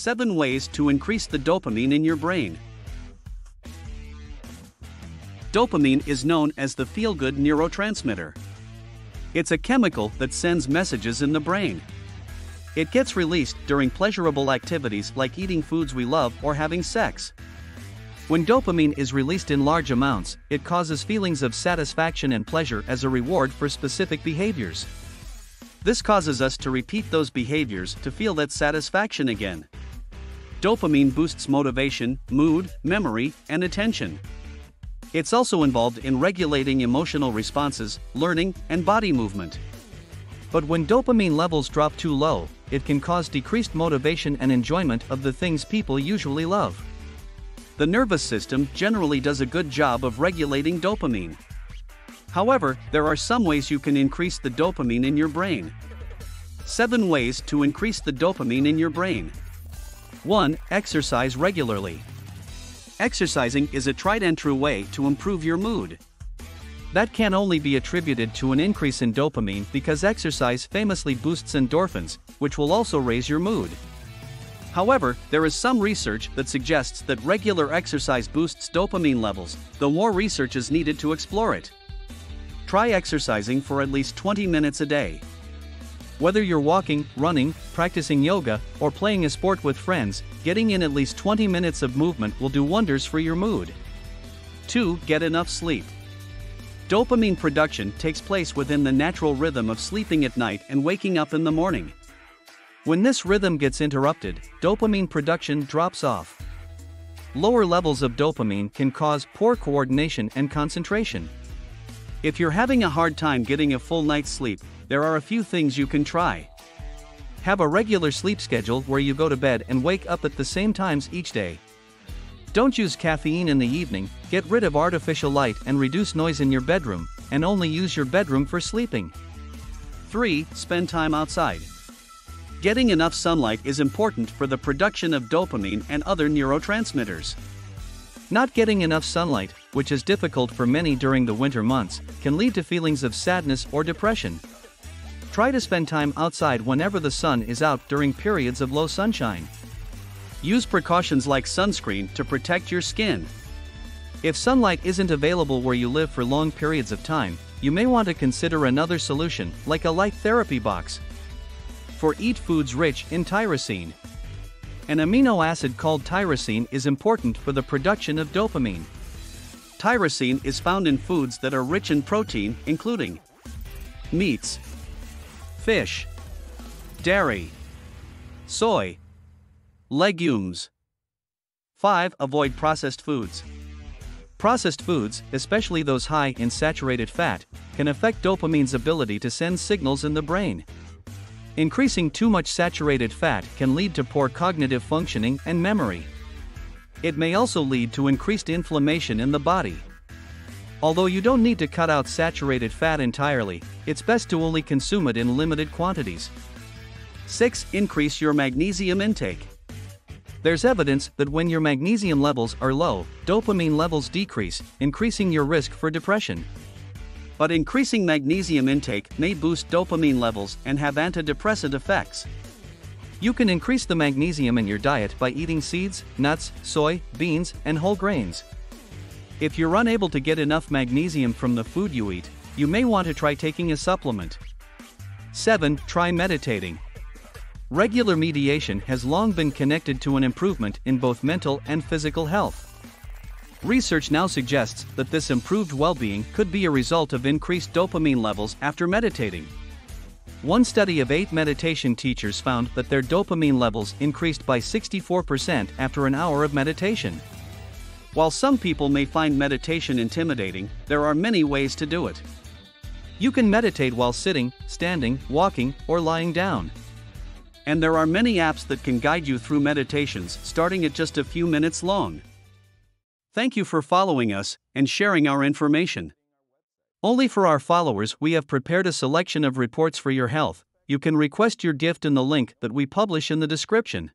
7 ways to increase the dopamine in your brain. Dopamine is known as the feel-good neurotransmitter. It's a chemical that sends messages in the brain. It gets released during pleasurable activities like eating foods we love or having sex. When dopamine is released in large amounts, it causes feelings of satisfaction and pleasure as a reward for specific behaviors. This causes us to repeat those behaviors to feel that satisfaction again. Dopamine boosts motivation, mood, memory, and attention. It's also involved in regulating emotional responses, learning, and body movement. But when dopamine levels drop too low, it can cause decreased motivation and enjoyment of the things people usually love. The nervous system generally does a good job of regulating dopamine. However, there are some ways you can increase the dopamine in your brain. 7 ways to increase the dopamine in your brain. 1. Exercise regularly. Exercising is a tried and true way to improve your mood. That can only be attributed to an increase in dopamine because exercise famously boosts endorphins, which will also raise your mood. However, there is some research that suggests that regular exercise boosts dopamine levels, though more research is needed to explore it. Try exercising for at least 20 minutes a day. Whether you're walking, running, practicing yoga, or playing a sport with friends, getting in at least 20 minutes of movement will do wonders for your mood. 2. Get enough sleep. Dopamine production takes place within the natural rhythm of sleeping at night and waking up in the morning. When this rhythm gets interrupted, dopamine production drops off. Lower levels of dopamine can cause poor coordination and concentration. If you're having a hard time getting a full night's sleep, there are a few things you can try. Have a regular sleep schedule where you go to bed and wake up at the same times each day. Don't use caffeine in the evening, get rid of artificial light and reduce noise in your bedroom, and only use your bedroom for sleeping. 3. Spend time outside. Getting enough sunlight is important for the production of dopamine and other neurotransmitters. Not getting enough sunlight, which is difficult for many during the winter months, can lead to feelings of sadness or depression. Try to spend time outside whenever the sun is out during periods of low sunshine. Use precautions like sunscreen to protect your skin. If sunlight isn't available where you live for long periods of time, you may want to consider another solution, like a light therapy box. 4. Eat foods rich in tyrosine. An amino acid called tyrosine is important for the production of dopamine. Tyrosine is found in foods that are rich in protein, including meats, fish, dairy, soy, legumes. 5. Avoid processed foods. Processed foods, especially those high in saturated fat, can affect dopamine's ability to send signals in the brain. Increasing too much saturated fat can lead to poor cognitive functioning and memory. It may also lead to increased inflammation in the body. Although you don't need to cut out saturated fat entirely, it's best to only consume it in limited quantities. 6. Increase your magnesium intake. There's evidence that when your magnesium levels are low, dopamine levels decrease, increasing your risk for depression. But increasing magnesium intake may boost dopamine levels and have antidepressant effects. You can increase the magnesium in your diet by eating seeds, nuts, soy, beans, and whole grains. If you're unable to get enough magnesium from the food you eat, you may want to try taking a supplement. 7. Try meditating. Regular meditation has long been connected to an improvement in both mental and physical health. Research now suggests that this improved well-being could be a result of increased dopamine levels after meditating. One study of 8 meditation teachers found that their dopamine levels increased by 64% after an hour of meditation. While some people may find meditation intimidating, there are many ways to do it. You can meditate while sitting, standing, walking, or lying down. And there are many apps that can guide you through meditations starting at just a few minutes long. Thank you for following us and sharing our information. Only for our followers we have prepared a selection of reports for your health. You can request your gift in the link that we publish in the description.